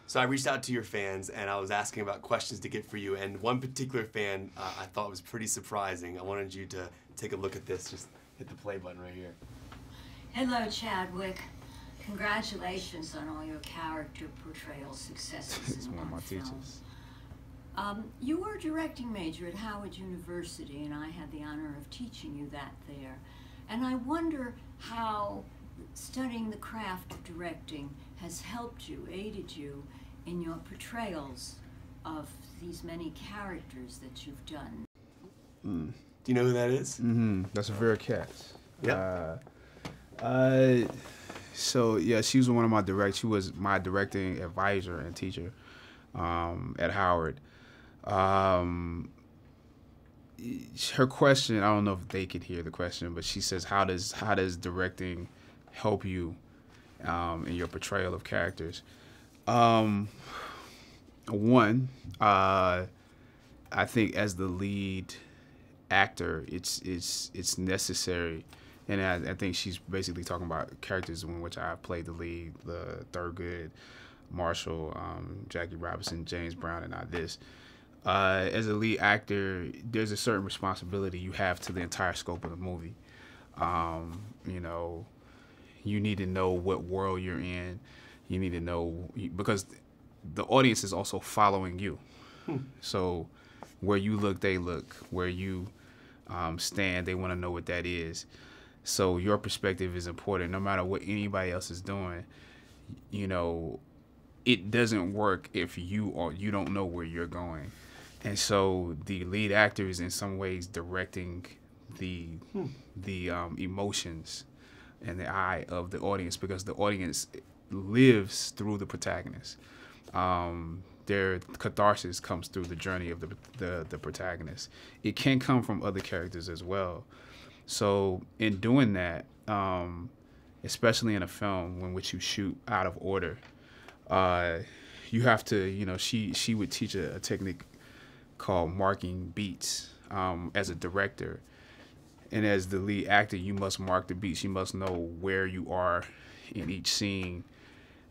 So I reached out to your fans and I was asking about questions to get for you, and one particular fan I thought was pretty surprising. I wanted you to take a look at this. Just hit the play button right here. Hello, Chadwick. Congratulations on all your character portrayal successes. It's one of my teachers. You were a directing major at Howard University, and I had the honor of teaching you that there. And I wonder how studying the craft of directing has helped you, aided you in your portrayals of these many characters that you've done. Do you know who that is? That's Vera Katz. Yeah. So yeah, she was one of my she was my directing advisor and teacher at Howard. Her question, I don't know if they could hear the question, but she says, how does directing help you in your portrayal of characters? One, I think as the lead actor, it's necessary, and I think she's basically talking about characters in which I played the lead, the Thurgood, Marshall, Jackie Robinson, James Brown, and not this. As a lead actor, there's a certain responsibility you have to the entire scope of the movie. You know, you need to know what world you're in. You need to know, because the audience is also following you. So where you look, they look. Where you stand, they want to know what that is. So your perspective is important, no matter what anybody else is doing. You know, it doesn't work if you don't know where you're going. And so the lead actor is in some ways directing the emotions and the eye of the audience, because the audience lives through the protagonist. Their catharsis comes through the journey of the protagonist. It can come from other characters as well. So in doing that, especially in a film in which you shoot out of order, you have to, you know, she would teach a technique called marking beats as a director. And as the lead actor, you must mark the beats. You must know where you are in each scene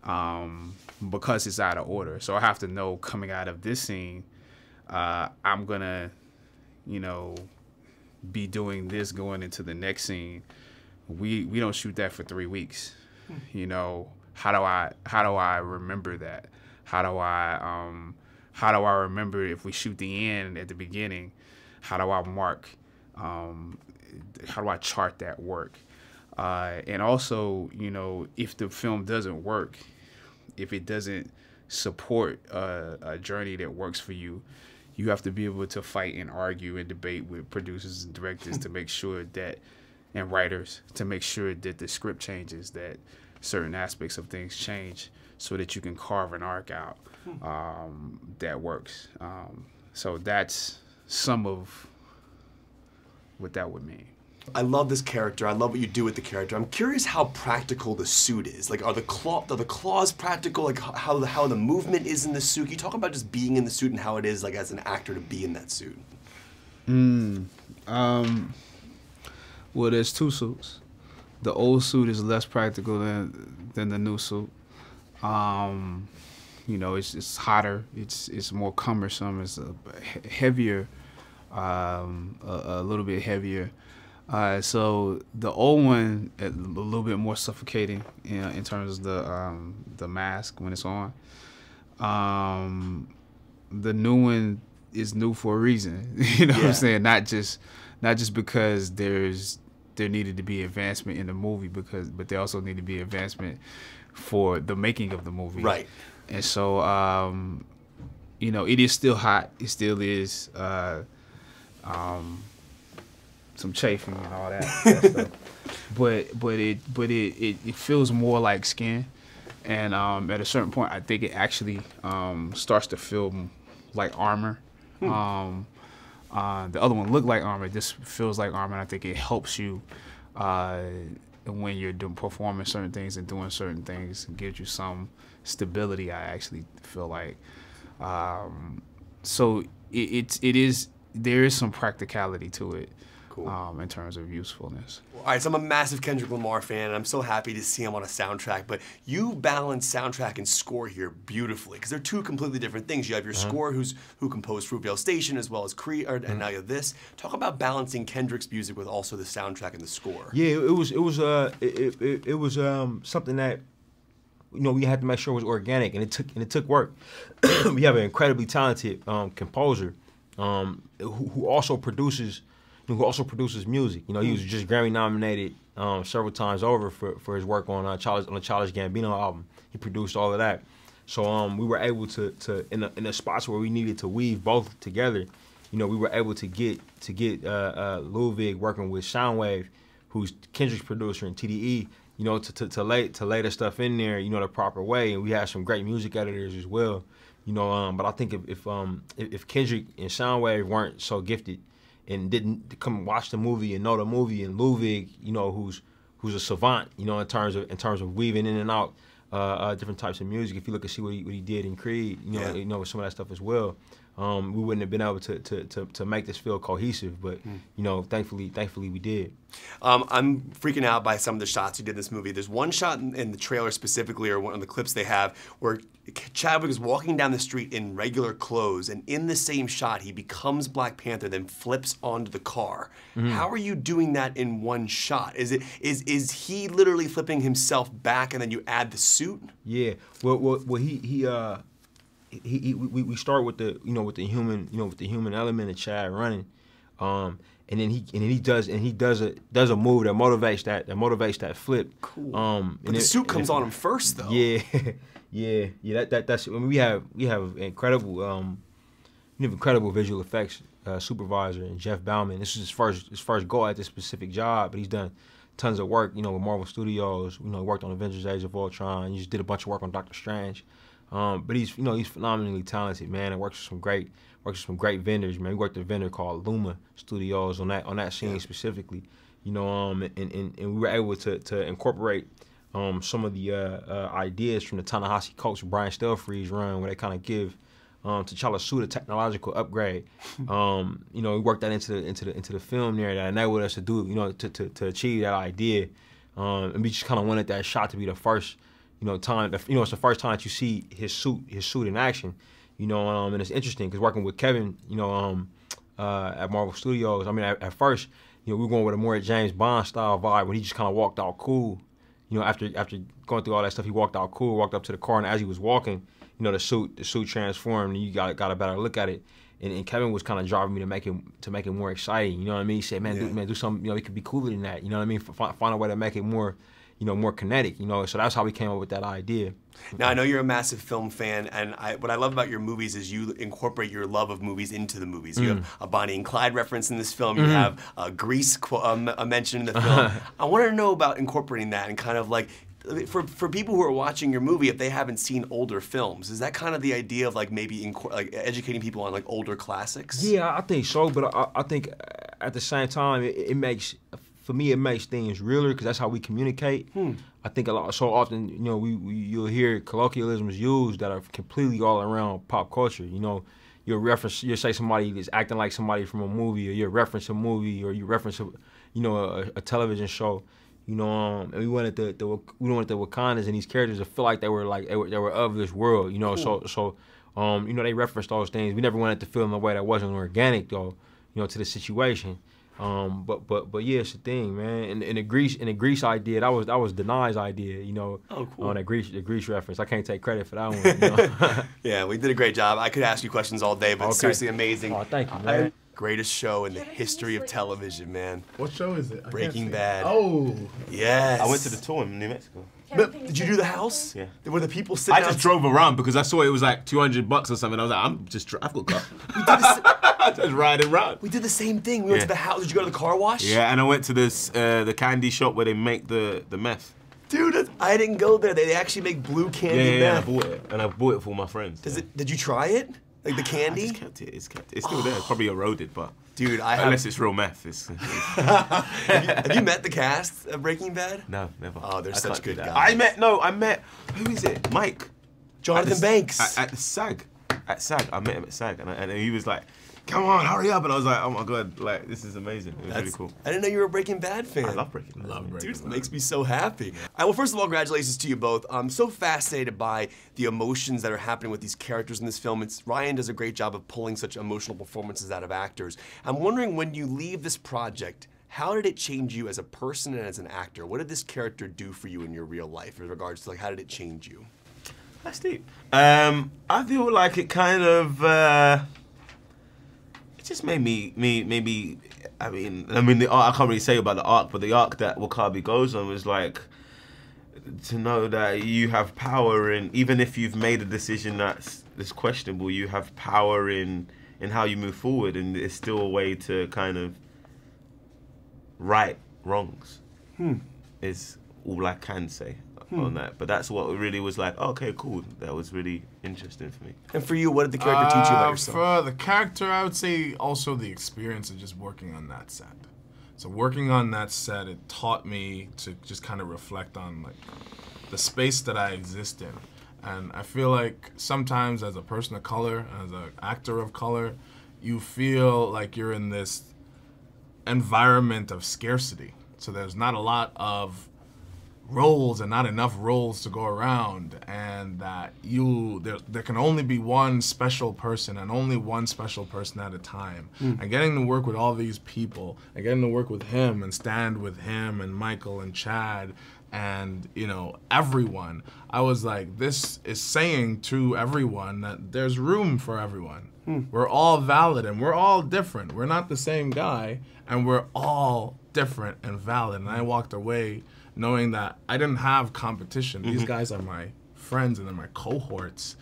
because it's out of order. So I have to know, coming out of this scene, I'm going to, you know, be doing this going into the next scene. We don't shoot that for 3 weeks. You know, how do I remember that? How do I remember if we shoot the end at the beginning? How do I mark? How do I chart that work? And also, you know, if the film doesn't work, if it doesn't support a journey that works for you, you have to be able to fight and argue and debate with producers and directors to make sure that, and writers, to make sure that the script changes, that certain aspects of things change, so that you can carve an arc out that works. So that's some of what that would mean. I love this character. I love what you do with the character. I'm curious how practical the suit is. Like, are the claws practical? Like, how the movement is in the suit? Can you talk about just being in the suit and how it is, like, as an actor to be in that suit? Well, there's two suits. The old suit is less practical than the new suit. You know, it's hotter. It's more cumbersome. It's heavier, a little bit heavier. So the old one, a little bit more suffocating, you know, in terms of the mask when it's on. The new one is new for a reason. You know what I'm saying? Not just because there needed to be advancement in the movie, but there also need to be advancement for the making of the movie. Right. And so, you know, it is still hot. It still is some chafing and all that stuff. But it feels more like skin. And at a certain point, I think it actually starts to feel like armor. The other one looked like armor. This feels like armor. And I think it helps you when you're performing certain things and doing certain things. It gives you some stability, I actually feel like. So there is some practicality to it. Cool. in terms of usefulness. All right, so I'm a massive Kendrick Lamar fan, and I'm so happy to see him on a soundtrack. But you balance soundtrack and score here beautifully, because they're two completely different things. You have your score, who composed Fruitvale Station, as well as Creed, and now you have this. Talk about balancing Kendrick's music with also the soundtrack and the score. Yeah, it was something that, you know, we had to make sure it was organic, and it took work. We have an incredibly talented composer who also produces music. You know, he was just Grammy nominated several times over for his work on the Childish Gambino album. He produced all of that. So we were able to in the spots where we needed to weave both together, you know, we were able to get Ludwig working with Soundwave, who's Kendrick's producer, and TDE, you know, to lay the stuff in there, you know, the proper way. And we had some great music editors as well, you know. But I think if Kendrick and Soundwave weren't so gifted and didn't come watch the movie and know the movie, and Ludwig, you know, who's a savant, you know, in terms of weaving in and out different types of music. If you look and see what he did in Creed, you know, with some of that stuff as well. We wouldn't have been able to make this feel cohesive, but you know, thankfully we did. I'm freaking out by some of the shots you did in this movie. There's one shot in the trailer specifically, or one of the clips they have, where Chadwick is walking down the street in regular clothes, and in the same shot, he becomes Black Panther, then flips onto the car. How are you doing that in one shot? Is he literally flipping himself back, and then you add the suit? Yeah. Well, we start with the human element of Chad running, and then he does a move that motivates that flip. Cool. But the suit comes on him first, though. Yeah. That's. I mean, we have incredible visual effects supervisor, and Jeff Bauman. This is his first go at this specific job, but he's done tons of work, you know, with Marvel Studios. You know, he worked on Avengers: Age of Ultron. He just did a bunch of work on Doctor Strange. But he's phenomenally talented, man, and works with some great vendors, man. We worked with a vendor called Luma Studios on that scene specifically, you know, and we were able to incorporate some of the ideas from the Ta-Nehisi Coates Brian Stelfree's run, where they kind of give T'Challa suit a technological upgrade. You know, we worked that into the film there that enabled us to do, you know, to achieve that idea, and we just kind of wanted that shot to be the first. You know, it's the first time that you see his suit in action. You know, and it's interesting because working with Kevin, you know, at Marvel Studios. I mean, at first, you know, we were going with a more James Bond style vibe, when he just kind of walked out cool. You know, after going through all that stuff, he walked out cool, walked up to the car, and as he was walking, you know, the suit transformed, and you got a better look at it. And Kevin was kind of driving me to make it more exciting. You know what I mean? He said, man, do something. You know, it could be cooler than that. You know what I mean? Find a way to make it more, you know, more kinetic, you know. So that's how we came up with that idea. Now, I know you're a massive film fan, and what I love about your movies is you incorporate your love of movies into the movies. You have a Bonnie and Clyde reference in this film. You have Grease mentioned in the film. I want to know about incorporating that, and kind of like, for people who are watching your movie, if they haven't seen older films, is that kind of the idea of like maybe educating people on like older classics? Yeah, I think so, but I think at the same time, it makes... For me, it makes things realer, because that's how we communicate. I think so often, you know, you'll hear colloquialisms used that are completely all around pop culture. You know, you'll say somebody that's acting like somebody from a movie, or you'll reference a movie, or you reference a television show. You know, and we wanted the Wakandas and these characters to feel like they were of this world. You know, so you know, they referenced those things. We never wanted to feel in a way that wasn't organic, though, you know, to the situation. But yeah, it's the thing, man. And the Grease idea, that was Denai's idea, you know. Oh, cool. On the Grease reference. I can't take credit for that one. You know? Yeah, we did a great job. I could ask you questions all day, but seriously amazing. Oh, thank you, man. Greatest show in the history of television, man. What show is it? Breaking Bad. Oh. Yes. I went to the tour in New Mexico. But did you do the house? Yeah. Were the people sitting I just drove around because I saw it was like $200 or something. I was like, I've got a car. Just riding around. We did the same thing. We went to the house. Did you go to the car wash? Yeah, and I went to this the candy shop where they make the meth. Dude, I didn't go there. They actually make blue candy meth. I bought it, and I bought it for my friends. Did you try it? Like the candy? I just kept it. It's still there. It's probably eroded, but dude, unless it's real meth. Have you met the cast of Breaking Bad? No, never. Oh, they're such good guys. I met who is it? Mike. Jonathan Banks. At SAG. At SAG. I met him at SAG, and he was like, come on, hurry up. And I was like, oh my God, like, this is amazing. It was really cool. I didn't know you were a Breaking Bad fan. I love Breaking Bad. Dude, it makes me so happy. Well, first of all, congratulations to you both. I'm so fascinated by the emotions that are happening with these characters in this film. Ryan does a great job of pulling such emotional performances out of actors. I'm wondering, when you leave this project, how did it change you as a person and as an actor? What did this character do for you in your real life in regards to, like, how did it change you? That's deep. I feel like it kind of it just made me I mean the arc, I can't really say about the arc, but the arc that Wakabi goes on was like, to know that you have power in, even if you've made a decision that's questionable, you have power in how you move forward, and there's still a way to kind of right wrongs. Is all I can say on that. But that's what really was like, okay, cool. That was really interesting for me. And for you, what did the character teach you about yourself? For the character, I would say also the experience of just working on that set. So working on that set, it taught me to just kind of reflect on like the space that I exist in. And I feel like sometimes as a person of color, as an actor of color, you feel like you're in this environment of scarcity. So there's not a lot of roles and not enough roles to go around, and that there can only be one special person and only one special person at a time. And getting to work with all these people and getting to work with him and stand with him and Michael and Chad and, you know, everyone, I was like, this is saying to everyone that there's room for everyone. We're all valid and we're all different. We're not the same guy, and we're all different and valid. And I walked away knowing that I didn't have competition. These guys are my friends and they're my cohort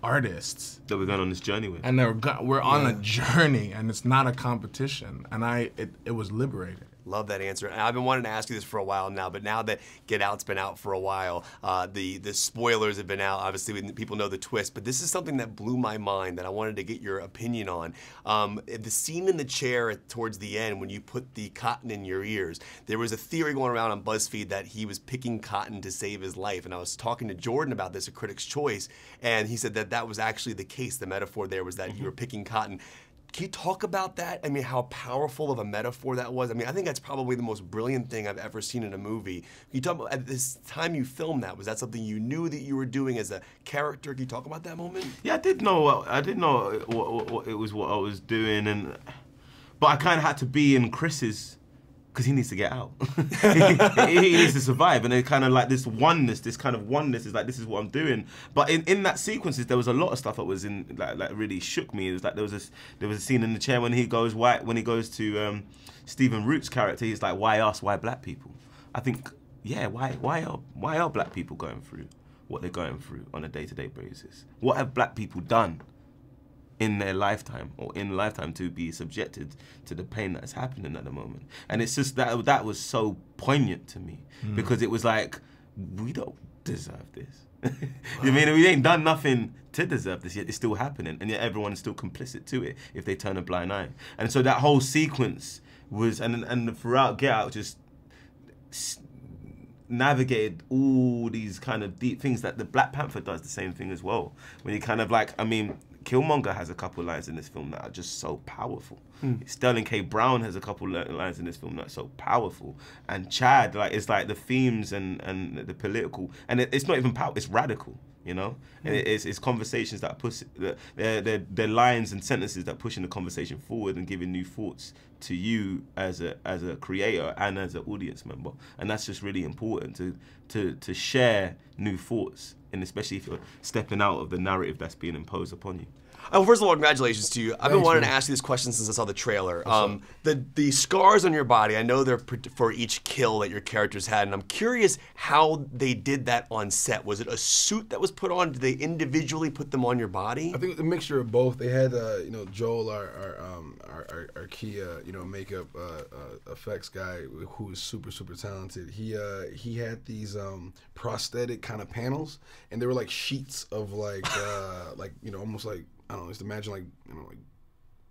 artists That we're going on this journey with. and we're on a journey, and it's not a competition, and it was liberating. Love that answer. And I've been wanting to ask you this for a while now, but now that Get Out's been out for a while, the spoilers have been out. Obviously, people know the twist, but this is something that blew my mind that I wanted to get your opinion on. The scene in the chair towards the end when you put the cotton in your ears, there was a theory going around on BuzzFeed that he was picking cotton to save his life. And I was talking to Jordan about this at Critics' Choice, and he said that that was actually the case. The metaphor there was that you were picking cotton. Can you talk about that? I mean, how powerful of a metaphor that was? I mean, I think that's probably the most brilliant thing I've ever seen in a movie. Can you talk about, at this time you filmed that, was that something you knew that you were doing as a character? Can you talk about that moment? Yeah, I did know what it was, what I was doing, but I kind of had to be in Chris's, because he needs to get out. he needs to survive, and it kind of like this kind of oneness is like, this is what I'm doing. But in that sequences, there was a lot of stuff that was in like really shook me. It was like there was a scene in the chair when he goes to Stephen Root's character. He's like, why us? Why black people? I think, yeah, why are black people going through what they're going through on a day-to-day basis? What have black people done in their lifetime to be subjected to the pain that's happening at the moment? And it's just that was so poignant to me, because it was like, we don't deserve this. You mean, we ain't done nothing to deserve this, yet it's still happening, and yet everyone is still complicit to it if they turn a blind eye. And so that whole sequence was, and throughout Get Out, just navigated all these kind of deep things that the Black Panther does the same thing as well. When you kind of like, I mean, Killmonger has a couple lines in this film that are just so powerful. Sterling K. Brown has a couple lines in this film that are so powerful. And Chad, like, it's like the themes and the political, and it's not even power, it's radical, you know? And it's conversations that push, they're lines and sentences that pushing the conversation forward and giving new thoughts to you as a creator and as an audience member. And that's just really important to share new thoughts, and especially if you're stepping out of the narrative that's being imposed upon you. Well, first of all, congratulations to you. I've been wanting to ask you this question since I saw the trailer. The scars on your body, I know they're for each kill that your characters had, and I'm curious how they did that on set. Was it a suit that was put on? Did they individually put them on your body? I think a mixture of both. They had, you know, Joel, our key, you know, makeup effects guy, who is super talented. He had these prosthetic kind of panels, and they were like sheets of like, like, you know, almost like, I don't know, just imagine like, you know,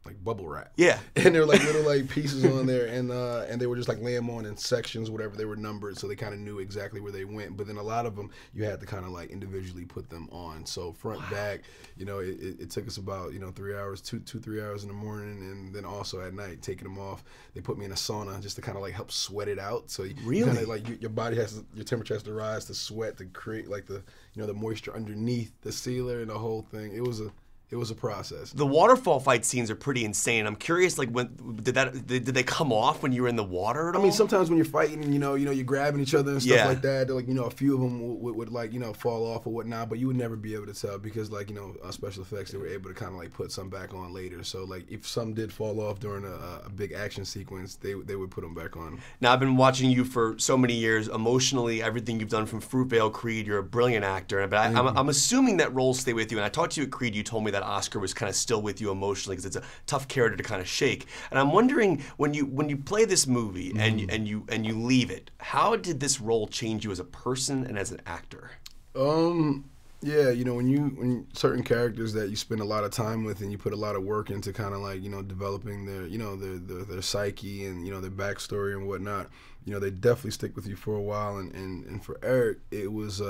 like bubble wrap. Yeah. And there were like little like pieces on there, and they were just like laying them on in sections, whatever. They were numbered, so they kind of knew exactly where they went. But then a lot of them, you had to kind of like individually put them on. So front, back, it took us about 3 hours, 3 hours in the morning, and then also at night taking them off. They put me in a sauna just to kind of like help sweat it out. So you kind of like your body your temperature has to rise to sweat to create like the the moisture underneath the sealer and the whole thing. It was a process. The waterfall fight scenes are pretty insane. I'm curious, like, when did they come off when you were in the water at all? I mean, sometimes when you're fighting, and you're grabbing each other and stuff like that. Like, a few of them would like fall off or whatnot, but you would never be able to tell because like special effects, they were able to kind of like put some back on later. So like if some did fall off during a big action sequence, they would put them back on. Now I've been watching you for so many years. Emotionally, everything you've done from Fruitvale, Creed, you're a brilliant actor. But I'm assuming that roles stay with you. And I talked to you at Creed. You told me that Oscar was kind of still with you emotionally because it's a tough character to kind of shake. And I'm wondering when you play this movie and you leave it, how did this role change you as a person and as an actor? Yeah, when certain characters that you spend a lot of time with and you put a lot of work into kind of like developing their psyche and their backstory and whatnot, they definitely stick with you for a while. And for Eric, it was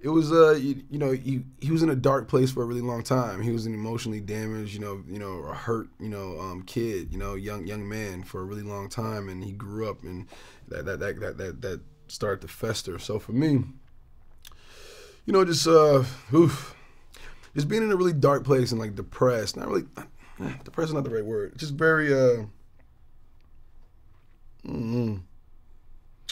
he was in a dark place for a really long time. He was an emotionally damaged, a hurt, kid, young man for a really long time, and he grew up, and that started to fester. So for me, just being in a really dark place and like depressed. Not really, depressed is not the right word. Just very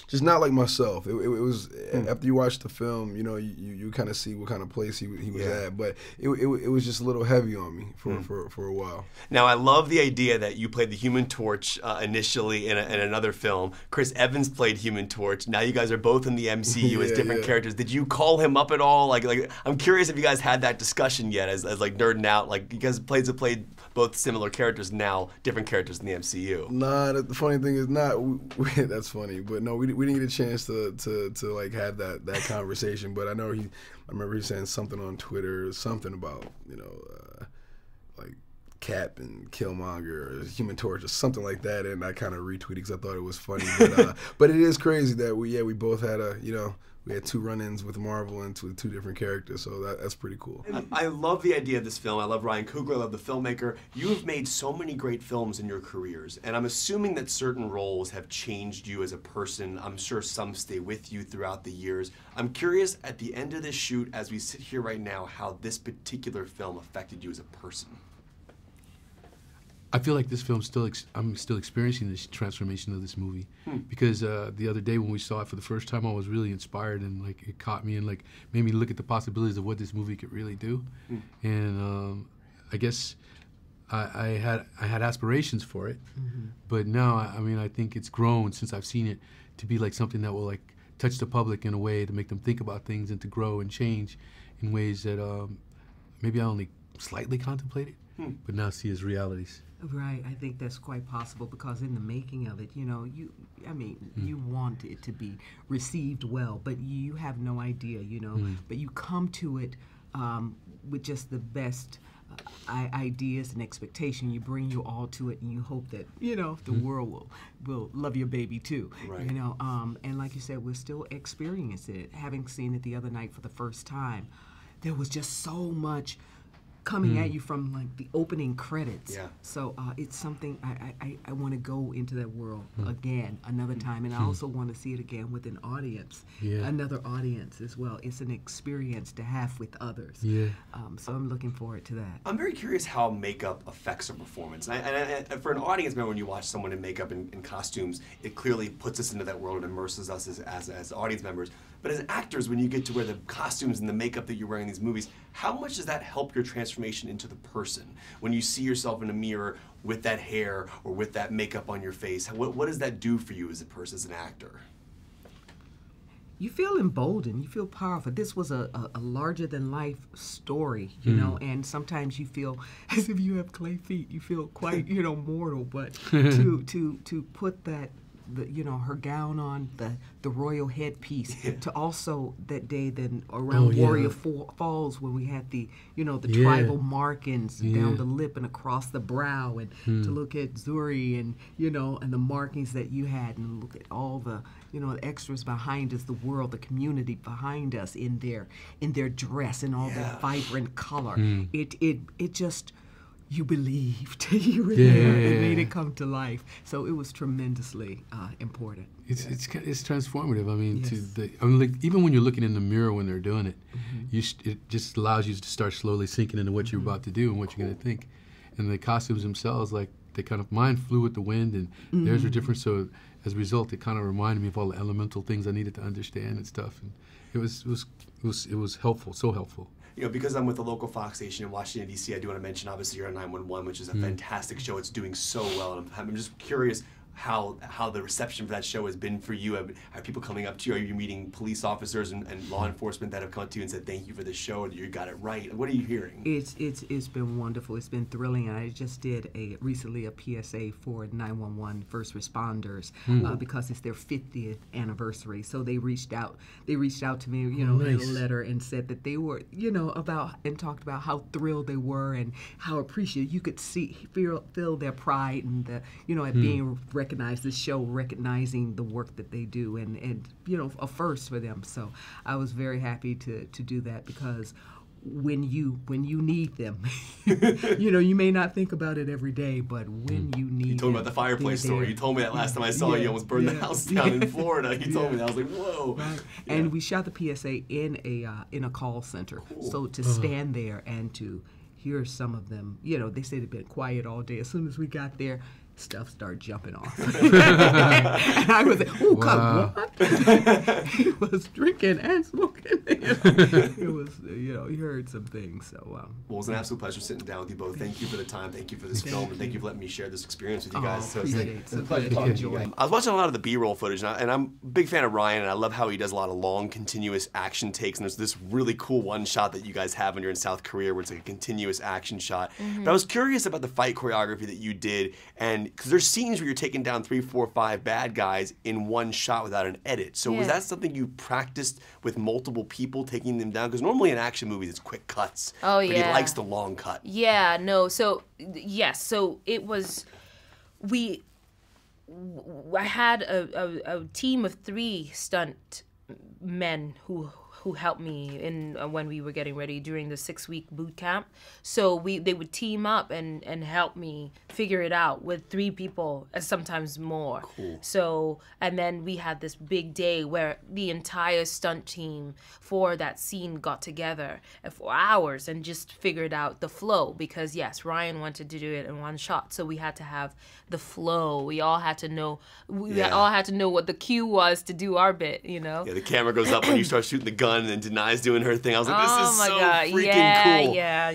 just not like myself. It was after you watch the film, you kind of see what kind of place he was at. But it was just a little heavy on me for a while. Now I love the idea that you played the Human Torch initially in another film. Chris Evans played Human Torch. Now you guys are both in the MCU as different characters. Did you call him up at all? Like I'm curious if you guys had that discussion yet, as like nerding out. Like you guys played both similar characters, now different characters in the MCU. Nah, the funny thing is not. That's funny, but no, we didn't get a chance to like have that conversation. But I remember he saying something on Twitter, something about like Cap and Killmonger or Human Torch or something like that, and I kind of retweeted because I thought it was funny. But it is crazy that we both had we had 2 run-ins with Marvel and two different characters, so that's pretty cool. I love the idea of this film. I love Ryan Coogler. I love the filmmaker. You have made so many great films in your careers, and I'm assuming that certain roles have changed you as a person. I'm sure some stay with you throughout the years. I'm curious, at the end of this shoot, as we sit here right now, how this particular film affected you as a person. I feel like this film I'm still experiencing this transformation of this movie because the other day when we saw it for the first time, I was really inspired and like it caught me and like made me look at the possibilities of what this movie could really do. And I guess I had aspirations for it, but now I think it's grown since I've seen it to be like something that will like touch the public in a way to make them think about things and to grow and change in ways that maybe I only slightly contemplated, but now see as realities. Right, I think that's quite possible because in the making of it, you want it to be received well, but you have no idea, but you come to it with just the best ideas and expectation. You bring you all to it, and you hope that the world will love your baby too. Right. And like you said, we're still experiencing it. Having seen it the other night for the first time, there was just so much coming at you from like the opening credits. Yeah. So it's something I want to go into that world again another time, and I also want to see it again with an audience, another audience as well. It's an experience to have with others. Yeah. So I'm looking forward to that. I'm very curious how makeup affects a performance. And for an audience member, when you watch someone in makeup and costumes, it clearly puts us into that world and immerses us as audience members. But as actors, when you get to wear the costumes and the makeup that you're wearing in these movies, how much does that help your transformation into the person? When you see yourself in a mirror with that hair or with that makeup on your face, what does that do for you as a person, as an actor? You feel emboldened. You feel powerful. This was a larger-than-life story, and sometimes you feel as if you have clay feet. You feel quite, mortal. But to put that the her gown on, the royal headpiece, to also that day then around Warrior Falls when we had the tribal markings down the lip and across the brow, and to look at Zuri and and the markings that you had, and look at all the the extras behind us, the world, the community behind us in their dress and all that vibrant color. It just, you believed you were there. It made it come to life. So it was tremendously important. It's transformative. I mean, like, even when you're looking in the mirror when they're doing it, it just allows you to start slowly sinking into what you're about to do and what you're going to think. And the costumes themselves, like, they kind of, mine flew with the wind, and theirs are different. So as a result, it kind of reminded me of all the elemental things I needed to understand and stuff. And it was helpful, so helpful. Because I'm with the local Fox station in Washington, D.C., I do want to mention, obviously, you're on 911, which is a fantastic show. It's doing so well. And I'm just curious how the reception for that show has been for you. Are people coming up to you? Are you meeting police officers and law enforcement that have come to you and said, thank you for the show, and you got it right? What are you hearing? It's been wonderful. It's been thrilling. I just did recently a PSA for 911 first responders because it's their 50th anniversary. So they reached out to me, in a letter, and said that they were, talked about how thrilled they were and how appreciative. You could feel their pride and at being recognized, this show recognizing the work that they do, and a first for them. So I was very happy to do that, because when you need them, you may not think about it every day, but when you need them. You told me about the fireplace story. You told me that last time I saw you almost burned the house down in Florida. You told me that. I was like, whoa. Right. And we shot the PSA in a call center. Cool. So to stand there and to hear some of them, they said they'd been quiet all day. As soon as we got there, stuff started jumping off. And I was like, oh, wow. What? He was drinking and smoking. It was, you heard some things. So, well, it was an absolute pleasure sitting down with you both. Thank you for the time. Thank you for this film. And thank you for letting me share this experience with you guys. So it's a pleasure talking to you guys. I was watching a lot of the B-roll footage, and I'm a big fan of Ryan, and I love how he does a lot of long, continuous action takes. And there's this really cool one shot that you guys have when you're in South Korea where it's like a continuous action shot. But I was curious about the fight choreography that you did, and because there's scenes where you're taking down 3, 4, 5 bad guys in one shot without an edit. So was that something you practiced with multiple people taking them down? Because normally in action movies it's quick cuts. Oh, but he likes the long cut. Yeah, no. So yes, so it was. I had a team of 3 stunt men who helped me in when we were getting ready during the 6-week boot camp. So they would team up and help me figure it out with 3 people and sometimes more. Cool. So, and then we had this big day where the entire stunt team for that scene got together for hours and just figured out the flow, because yes, Ryan wanted to do it in one shot, so we had to have the flow. We all had to know what the cue was to do our bit, Yeah, the camera goes up when you start shooting the gun, and then Denai's doing her thing. I was like, this is so freaking cool. Yeah,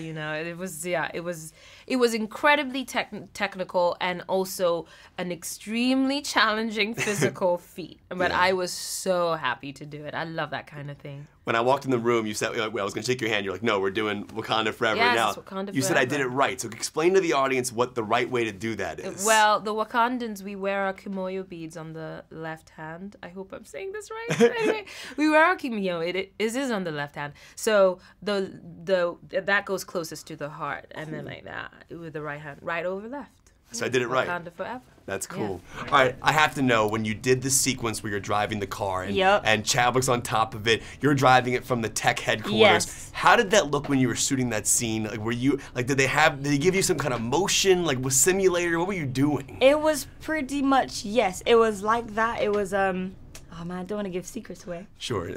it was incredibly technical and also an extremely challenging physical feat. But I was so happy to do it. I love that kind of thing. When I walked in the room, you said, I was going to shake your hand. You're like, no, we're doing Wakanda Forever now. Yes, Wakanda You said I did it right. So explain to the audience what the right way to do that is. Well, the Wakandans, we wear our kimoyo beads on the left hand. I hope I'm saying this right. Anyway, we wear our kimoyo. It is on the left hand. So that goes closest to the heart. And then like that, with the right hand, right over left. So I did it right. Wakanda Forever. That's cool. Yeah. All right, I have to know, when you did the sequence where you're driving the car and Chadwick's on top of it, you're driving it from the tech headquarters. Yes. How did that look when you were shooting that scene? Like, were you did they give you some kind of motion, like with simulator? What were you doing? It was pretty much, yes. It was like that. It was oh man, I don't want to give secrets away. Sure.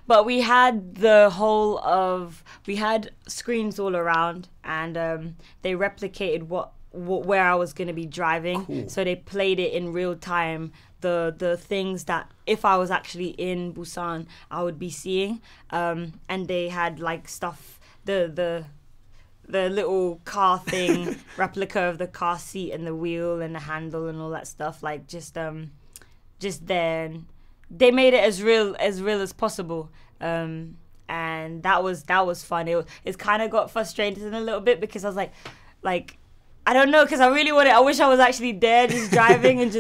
But we had we had screens all around, and they replicated where I was going to be driving. Cool. So they played it in real time, the things that if I was actually in Busan I would be seeing, and they had like stuff, the little car thing, replica of the car seat and the wheel and the handle and all that stuff, like just there. They made it as real as possible, and that was fun. It kind of got frustrating a little bit, because I was like I don't know, because I really wanted. I wish I was actually there, just driving, and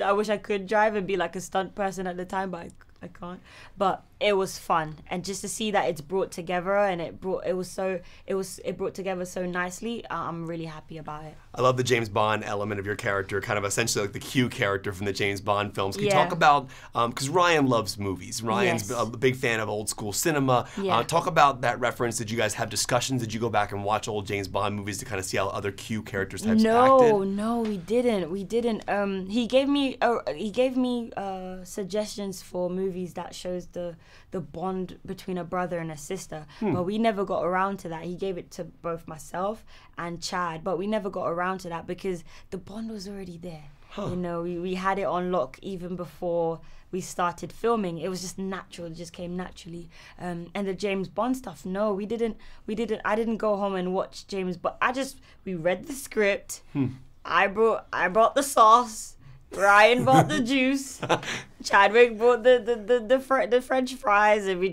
I wish I could drive and be like a stunt person at the time, but I can't. But it was fun, and just to see that it's brought together, and it brought together so nicely. I'm really happy about it. I love the James Bond element of your character, kind of essentially like the Q character from the James Bond films. Can you talk about, because Ryan loves movies. Ryan's a big fan of old school cinema. Yeah. Talk about that reference. Did you guys have discussions? Did you go back and watch old James Bond movies to kind of see how other Q characters types acted? No, we didn't. He gave me suggestions for movies that shows the bond between a brother and a sister, but we never got around to that. He gave it to both myself and Chad, but we never got around to that because the bond was already there. You know, we had it on lock even before we started filming. It was just natural. It just came naturally. And the James Bond stuff, no, we didn't. I didn't go home and watch James Bond. We read the script. I brought the sauce. Ryan bought the juice. Chadwick bought the French fries, and we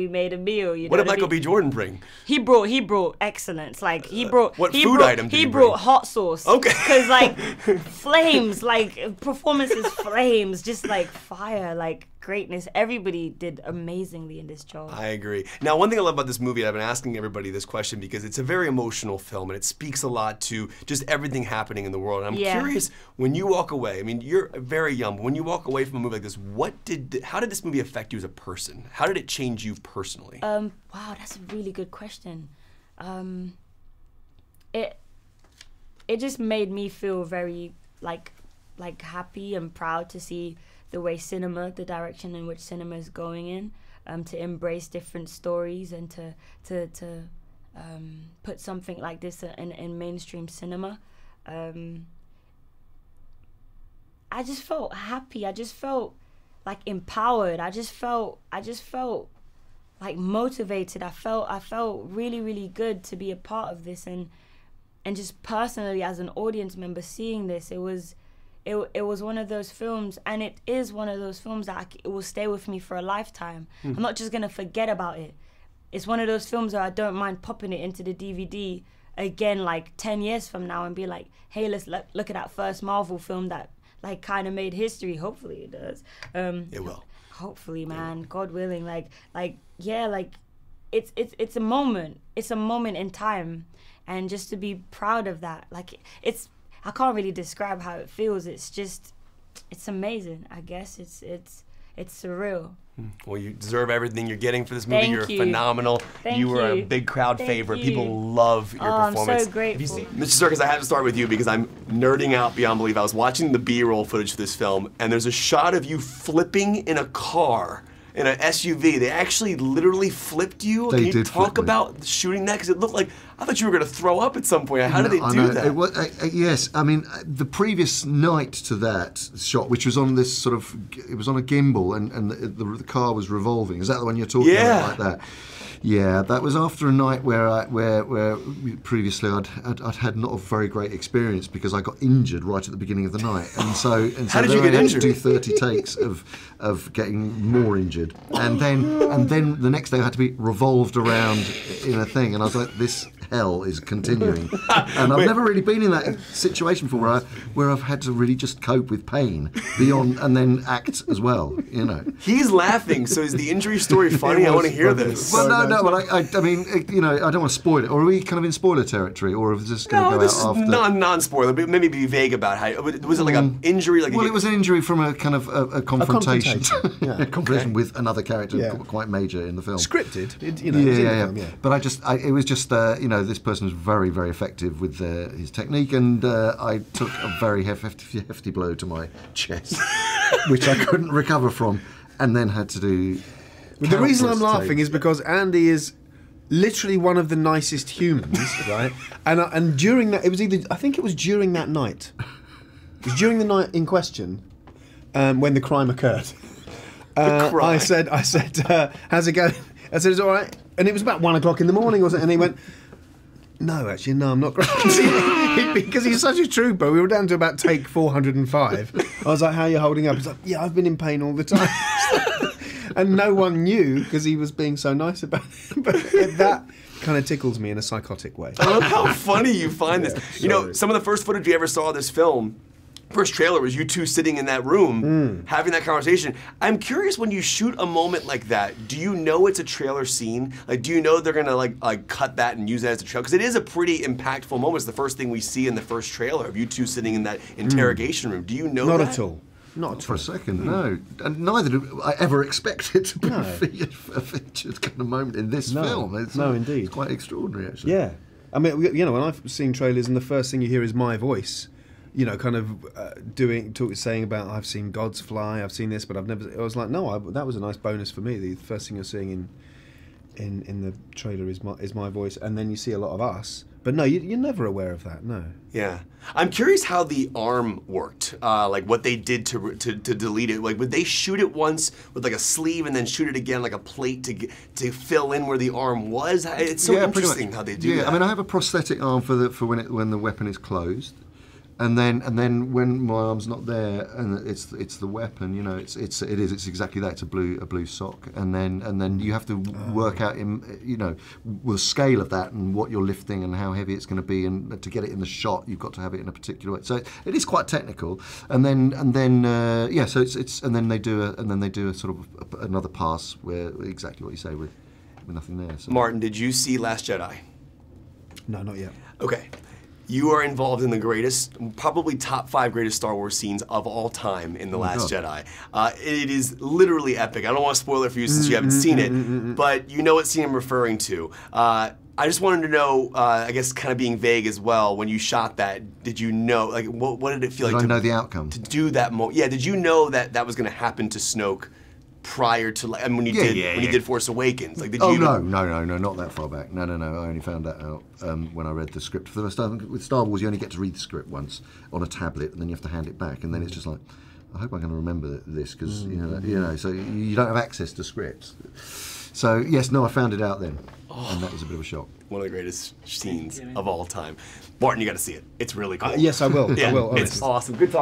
made a meal. You know what did I Michael mean? B. Jordan bring? He brought excellence. Like he brought what food item did he bring? Brought hot sauce. Okay. Because like flames, like performances, flames, just like fire, like greatness. Everybody did amazingly in this job. I agree. Now, one thing I love about this movie, and I've been asking everybody this question because it's a very emotional film and it speaks a lot to just everything happening in the world. And I'm curious, when you walk away, I mean, you're very young, but when you walk away from a movie like this, how did this movie affect you as a person? How did it change you personally? Wow, that's a really good question. It just made me feel very like happy and proud to see the way the direction in which cinema is going in, to embrace different stories and to put something like this in mainstream cinema. I just felt happy. I just felt like empowered. I just felt like motivated. I felt really, really good to be a part of this, and just personally as an audience member seeing this, it was one of those films, and it is one of those films that it will stay with me for a lifetime. I'm not just gonna forget about it. It's one of those films that I don't mind popping it into the DVD again, like 10 years from now, and be like, hey, let's look at that first Marvel film that like kind of made history. Hopefully it does. It will. Hopefully, man. God willing. It's a moment. It's a moment in time, and just to be proud of that, I can't really describe how it feels. It's amazing. I guess it's surreal. Well, you deserve everything you're getting for this movie. Thank You're you. phenomenal. Thank you were a you. big crowd Thank favorite. you. People love your performance. I'm so grateful. Mr. Serkis, I have to start with you because I'm nerding out beyond belief. I was watching the B-roll footage for this film, and there's a shot of you flipping in a car, in an SUV. They actually literally flipped you. They Can you did talk flip me. about shooting that? Because it looked like, I thought you were going to throw up at some point. How did they do that? It was, yes, I mean, the previous night to that shot, which was on this sort of, it was on a gimbal, and the car was revolving. Is that the one you're talking about, like that? Yeah, that was after a night where previously I'd had not a very great experience because I got injured right at the beginning of the night, and so How did you then get I had injured? to do 30 takes of getting more injured, and then the next day I had to be revolved around in a thing, and I was like, this hell is continuing, and I've never really been in that situation before where I've had to really just cope with pain beyond and then act as well, you know. He's laughing, so is the injury story funny? I want to hear this. Well, no, but I mean, you know, I don't want to spoil it. Or are we kind of in spoiler territory, or is this going to No, go this out is after? non-spoiler, but maybe be vague about how. Was it like an injury? Like Well, it was an injury from a kind of a confrontation, Yeah. a confrontation with another character Yeah. quite major in the film. Scripted, it was in the film, yeah. But it was just, you know, this person was very, very effective with his technique, and I took a very hefty blow to my chest, which I couldn't recover from, and then had to do. The reason I'm countless laughing is because Andy is literally one of the nicest humans, right? And during that, I think it was during that night. It was during the night in question, when the crime occurred. I said, how's it going? I said, it's all right. And it was about 1 o'clock in the morning or something. And he went, no, actually, no, I'm not great. Because he's such a trooper. We were down to about take 405. I was like, how are you holding up? He's like, yeah, I've been in pain all the time. And no one knew because he was being so nice about it. But kind of tickles me in a psychotic way. I love how funny you find this. You know, sorry. some of the first footage we ever saw of this film, first trailer was you two sitting in that room having that conversation. I'm curious, when you shoot a moment like that, do you know it's a trailer scene? Like, do you know they're gonna like cut that and use that as a trailer? Because it is a pretty impactful moment. It's the first thing we see in the first trailer of you two sitting in that interrogation room. Do you know Not that? at all. Not For a second, no. And neither did I ever expect it to be a featured kind of moment in this film. It's, indeed. It's quite extraordinary, actually. Yeah. I mean, you know, when I've seen trailers and the first thing you hear is my voice, you know, kind of saying about, I've seen gods fly, I've seen this, but I've never, I was like, no, that was a nice bonus for me. The first thing you're seeing in the trailer is my voice, and then you see a lot of us. But no, you're never aware of that, no. Yeah. I'm curious how the arm worked, like what they did to delete it. Like, would they shoot it once with like a sleeve and then shoot it again like a plate to fill in where the arm was? It's so interesting how they do that. I mean, I have a prosthetic arm for when the weapon is closed. And then when my arm's not there and it's the weapon, you know, it's exactly that. It's a blue sock, and then you have to work out the scale of that and what you're lifting and how heavy it's going to be, and to get it in the shot, you've got to have it in a particular way. So it is quite technical. And then they do a sort of another pass where exactly what you say with nothing there. So. Martin, did you see Last Jedi? No, not yet. Okay. You are involved in the greatest, probably top 5 greatest Star Wars scenes of all time in The Last Jedi. It is literally epic. I don't want to spoil it for you since you haven't seen it, but you know what scene I'm referring to. I just wanted to know, I guess kind of being vague as well, when you shot that, did you know, like, what did it feel like I know the outcome? To do that did you know that was going to happen to Snoke prior to, like, I mean, when you did Force Awakens? Like, did you? No, not that far back. No. I only found that out when I read the script. For the first time with Star Wars, you only get to read the script once on a tablet, and then you have to hand it back, and then it's just like, I hope I'm going to remember this, because you know, so you don't have access to scripts. So yes, I found it out then, and that was a bit of a shock. One of the greatest scenes of all time. Martin, you got to see it. It's really cool. Yes, I will. Yeah, I will. It's awesome. Good talk.